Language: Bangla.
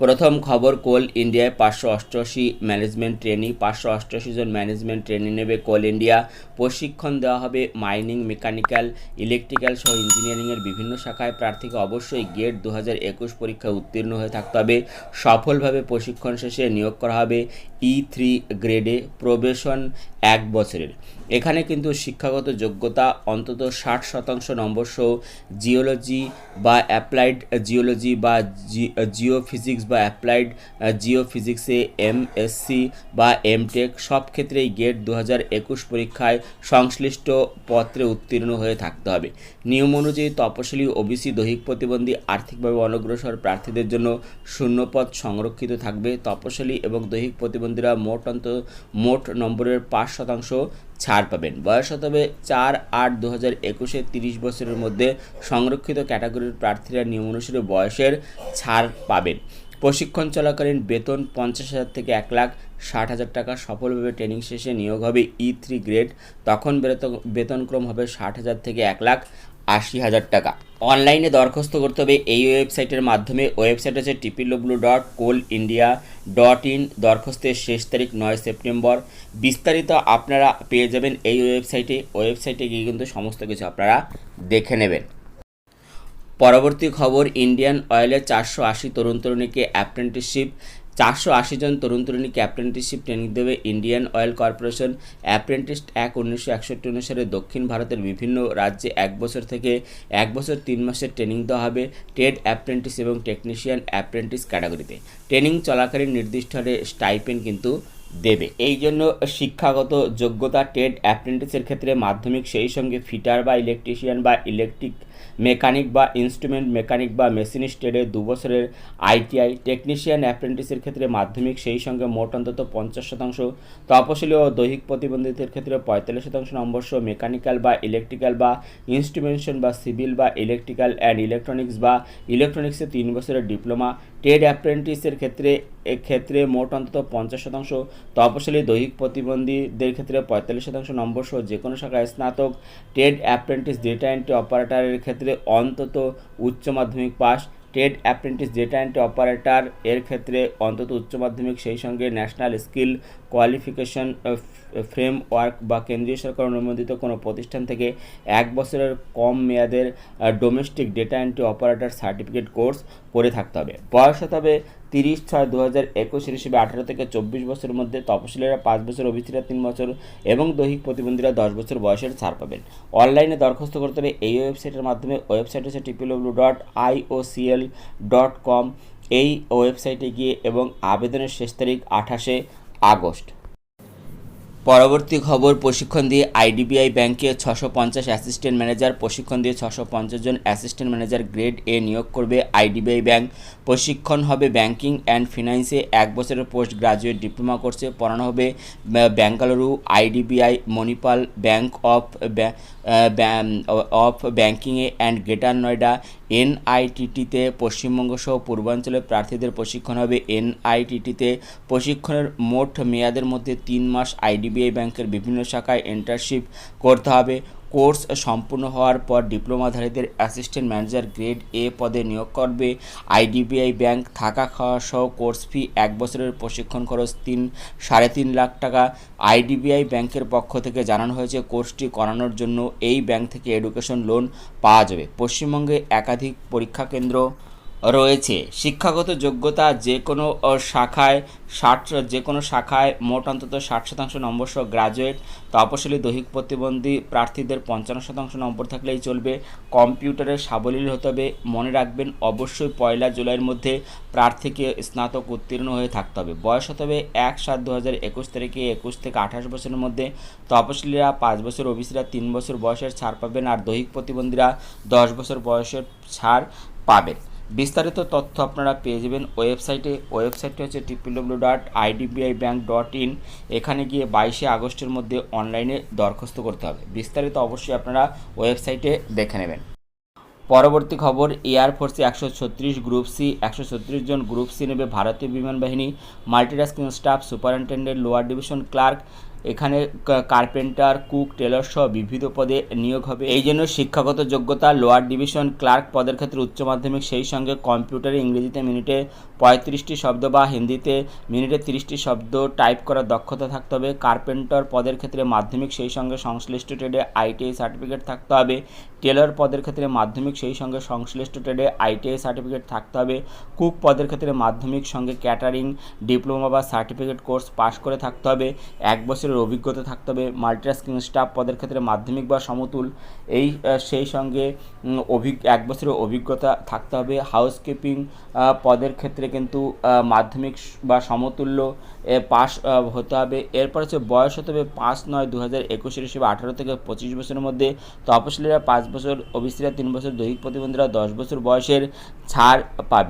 প্রথম খবর, কোল ইন্ডিয়ায় 588 ম্যানেজমেন্ট ট্রেনি 588 জন ম্যানেজমেন্ট ট্রেনি নেবে কোল ইন্ডিয়া। প্রশিক্ষণ দেওয়া হবে মাইনিং, মেকানিক্যাল, ইলেকট্রিক্যাল সহ ইঞ্জিনিয়ারিংয়ের বিভিন্ন শাখায়। প্রার্থীকে অবশ্যই গেট 2021 পরীক্ষায় উত্তীর্ণ হয়ে থাকতে হবে। সফলভাবে প্রশিক্ষণ শেষে নিয়োগ করা হবে E3 গ্রেডে, প্রবেশন 1 বছরের। এখানে কিন্তু শিক্ষাগত যোগ্যতা অন্তত 60% নম্বর সহ জিওলজি বা অ্যাপ্লাইড জিওলজি বা জিওফিজিক্স বা অ্যাপ্লাইড জিওফিজিক্সে MSc বা এমটেক সব ক্ষেত্রেই গেট 2021 পরীক্ষায় সংশ্লিষ্ট পত্রে উত্তীর্ণ হয়ে থাকতে হবে। নিয়ম অনুযায়ী তপশিলি, ওবিসি, দৈহিক প্রতিবন্ধী, আর্থিকভাবে অনগ্রসর প্রার্থীদের জন্য শূন্যপদ সংরক্ষিত থাকবে। তপশিলি এবং দৈহিক প্রতিবন্ধীরা মোট নম্বরের 5% ছাড় পাবেন। বয়স হতে হবে 4/8/2021 30 বছরের মধ্যে। সংরক্ষিত ক্যাটাগরির প্রার্থীরা নিয়ম অনুসারে বয়সের ছাড় পাবেন। প্রশিক্ষণ চলাকালীন বেতন 50,000 থেকে 1,60,000 টাকা। সফলভাবে ট্রেনিং শেষে নিয়োগ হবে E3 গ্রেড, তখন বেতনক্রম হবে 60,000 থেকে 1,80,000 টাকা। অনলাইনে দরখাস্ত করতে হবে এই ওয়েবসাইটের মাধ্যমে। ওয়েবসাইট হচ্ছে www.coalindia.in। দরখাস্তের শেষ তারিখ 9 সেপ্টেম্বর। বিস্তারিত আপনারা পেয়ে যাবেন এই ওয়েবসাইটে গিয়ে কিন্তু সমস্ত কিছু আপনারা দেখে নেবেন। পরবর্তী খবর, ইন্ডিয়ান অয়েলে 480 তরুণ তরুণীকে অ্যাপ্রেন্টিসশিপ 480 জন তরুণ তরুণীকে অ্যাপ্রেন্টিসশিপ ট্রেনিং দেবে Indian oil corporation. Apprentice act 1961 অনুসারে দক্ষিণ ভারতের বিভিন্ন রাজ্যে 1 বছর থেকে 1 বছর 3 মাসের ট্রেনিং দেওয়া হবে ট্রেড অ্যাপ্রেন্টিস এবং টেকনিশিয়ান অ্যাপ্রেন্টিস ক্যাটাগরিতে। ট্রেনিং চলাকালীন নির্দিষ্ট হারে স্টাইপেন্ড কিন্তু দেবে। এই জন্য শিক্ষাগত যোগ্যতা ট্রেড অ্যাপ্রেন্টিসের ক্ষেত্রে মাধ্যমিক, সেই সঙ্গে ফিটার বা ইলেকট্রিশিয়ান বা ইলেকট্রিক মেকানিক বা ইনস্ট্রুমেন্ট মেকানিক বা মেশিনিস্ট ট্রেডে 2 বছরের ITI। টেকনিশিয়ান অ্যাপ্রেন্টিসের ক্ষেত্রে মাধ্যমিক, সেই সঙ্গে মোট অন্তত 50%। তপশিলি ও দৈহিক প্রতিবন্ধীদের ক্ষেত্রে 45% নম্বর সহ মেকানিক্যাল বা ইলেকট্রিক্যাল বা ইনস্ট্রুমেন্টেশন বা সিভিল বা ইলেকট্রিক্যাল অ্যান্ড ইলেকট্রনিক্স বা ইলেকট্রনিক্সে 3 বছরের ডিপ্লোমা। ট্রেড অ্যাপ্রেন্টিসের ক্ষেত্রে মোট অন্তত 50%। তপশিলি দৈহিক প্রতিবন্ধীদের ক্ষেত্রে 45% নম্বর সহ যে কোনো শাখায় স্নাতক। ট্রেড অ্যাপ্রেন্টিস ডেটা এন্ট্রি অপারেটরের ক্ষেত্রে অন্তত উচ্চ মাধ্যমিক pass. Trade apprentice data entry operator এর ক্ষেত্রে অন্তত উচ্চ মাধ্যমিক, সেই সঙ্গে ন্যাশনাল স্কিল কোয়ালিফিকেশন ফ্রেমওয়ার্ক বা কেন্দ্রীয় সরকার অনুমোদিত কোনো প্রতিষ্ঠান থেকে 1 বছরের কম মেয়াদের domestic data entry operator certificate course করে থাকতে হবে। বয়স হতে হবে 30/6/2021 হিসেবে 18 থেকে 24 বছরের মধ্যে। তপশিলীরা 5 বছর, ওবিসিরা 3 বছর এবং দৈহিক প্রতিবন্ধীরা 10 বছর বয়সের ছাড় পাবেন। অনলাইনে দরখাস্ত করতে হবে এই ওয়েবসাইটের মাধ্যমে। ওয়েবসাইট হচ্ছে www.iocl.com। এই ওয়েবসাইটে গিয়ে এবং আবেদনের শেষ তারিখ 28 আগস্ট। পরবর্তী খবর, প্রশিক্ষণ দিয়ে IDBI ব্যাংকে 650 অ্যাসিস্ট্যান্ট ম্যানেজার। প্রশিক্ষণ দিয়ে 650 জন অ্যাসিস্ট্যান্ট ম্যানেজার গ্রেড A নিয়োগ করবে IDBI ব্যাংক। প্রশিক্ষণ হবে ব্যাংকিং অ্যান্ড ফিনান্সে। 1 বছরের পোস্ট গ্রাজুয়েট ডিপ্লোমা কোর্সে পড়ানো হবে Bengaluru IDBI Manipal bank of ব্যাংকিংয়ে অ্যান্ড গ্রেটার নয়ডা NITT-তে। পশ্চিমবঙ্গ সহ পূর্বাঞ্চলের প্রার্থীদের প্রশিক্ষণ হবে NITT-তে। প্রশিক্ষণের মোট মেয়াদের মধ্যে 3 মাস IDBI ব্যাংকের বিভিন্ন শাখায় ইন্টার্নশিপ করতে হবে। কোর্স সম্পূর্ণ হওয়ার পর ডিপ্লোমাধারীদের অ্যাসিস্ট্যান্ট ম্যানেজার গ্রেড A পদে নিয়োগ করবে IDBI ব্যাংক। থাকা খাওয়া সহ কোর্স ফি 1 বছরের প্রশিক্ষণ খরচ 3.5 লাখ টাকা। IDBI ব্যাংকের পক্ষ থেকে জানানো হয়েছে কোর্সটি করানোর জন্য এই ব্যাংক থেকে এডুকেশন লোন পাওয়া যাবে। পশ্চিমবঙ্গে একাধিক পরীক্ষা কেন্দ্র রয়েছে। শিক্ষাগত যোগ্যতা যে কোনো শাখায় মোট অন্তত 60% নম্বর সহ গ্রাজুয়েট। তপশিলি দৈহিক প্রতিবন্ধী প্রার্থীদের 55% নম্বর থাকলেই চলবে। কম্পিউটারে সাবলীল হতে হবে। মনে রাখবেন অবশ্যই 1 জুলাইয়ের মধ্যে প্রার্থীকে স্নাতক উত্তীর্ণ হয়ে থাকতে হবে। বয়স হতে হবে 1/7/2021 তারিখে 21 থেকে 28 বছরের মধ্যে। তপশিলীরা 5 বছর, ওবিসিরা 3 বছর বয়সের ছাড় পাবেন আর দৈহিক প্রতিবন্ধীরা 10 বছর বয়সের ছাড় পাবেন। বিস্তারিত তথ্য আপনারা পেয়ে যাবেন ওয়েবসাইটটি হচ্ছে www.idbibank.in। এখানে গিয়ে 22 আগস্টের মধ্যে অনলাইনে দরখাস্ত করতে হবে। বিস্তারিত অবশ্যই আপনারা ওয়েবসাইটে দেখে নেবেন। পরবর্তী খবর, এয়ারফোর্সে 136 গ্রুপ সি 136 জন গ্রুপ সি নেবে ভারতীয় বিমান বাহিনী। Multitasking staff superintendent, lower division clerk, এখানে কার্পেন্টার, কুক, টেলর সহ বিবিধ পদে নিয়োগ হবে। এই জন্য শিক্ষাগত যোগ্যতা লোয়ার ডিভিশন ক্লার্ক পদের ক্ষেত্রে উচ্চ মাধ্যমিক, সেই সঙ্গে কম্পিউটারে ইংরেজিতে মিনিটে 35টি শব্দ বা হিন্দিতে মিনিটে 30টি শব্দ টাইপ করার দক্ষতা থাকতে হবে। কার্পেন্টার পদের ক্ষেত্রে মাধ্যমিক, সেই সঙ্গে সংশ্লিষ্ট ট্রেডে ITI সার্টিফিকেট থাকতে হবে। টেলর পদের ক্ষেত্রে মাধ্যমিক, সেই সঙ্গে সংশ্লিষ্ট ট্রেডে ITI সার্টিফিকেট থাকতে হবে। কুক পদের ক্ষেত্রে মাধ্যমিক সঙ্গে ক্যাটারিং ডিপ্লোমা বা সার্টিফিকেট কোর্স পাশ করে থাকতে হবে। 1 বছরের অভিজ্ঞতা থাকতে হবে। মাল্টিটাস্কিং স্টাফ পদের ক্ষেত্রে মাধ্যমিক বা সমতুল, সেই সঙ্গে 1 বছরের অভিজ্ঞতা থাকতে হবে। হাউসকিপিং পদের ক্ষেত্রে কিন্তু মাধ্যমিক বা সমতুল্য পাস হতে হবে। এরপর হচ্ছে বয়স হতে হবে 5/9/2021 হিসেবে 18 থেকে 25 বছরের মধ্যে। তপশিলীরা 5 বছর, ওবিসিরা 3 বছর, দৈহিক প্রতিবন্ধীরা 10 বছর বয়সের ছাড় পাবে।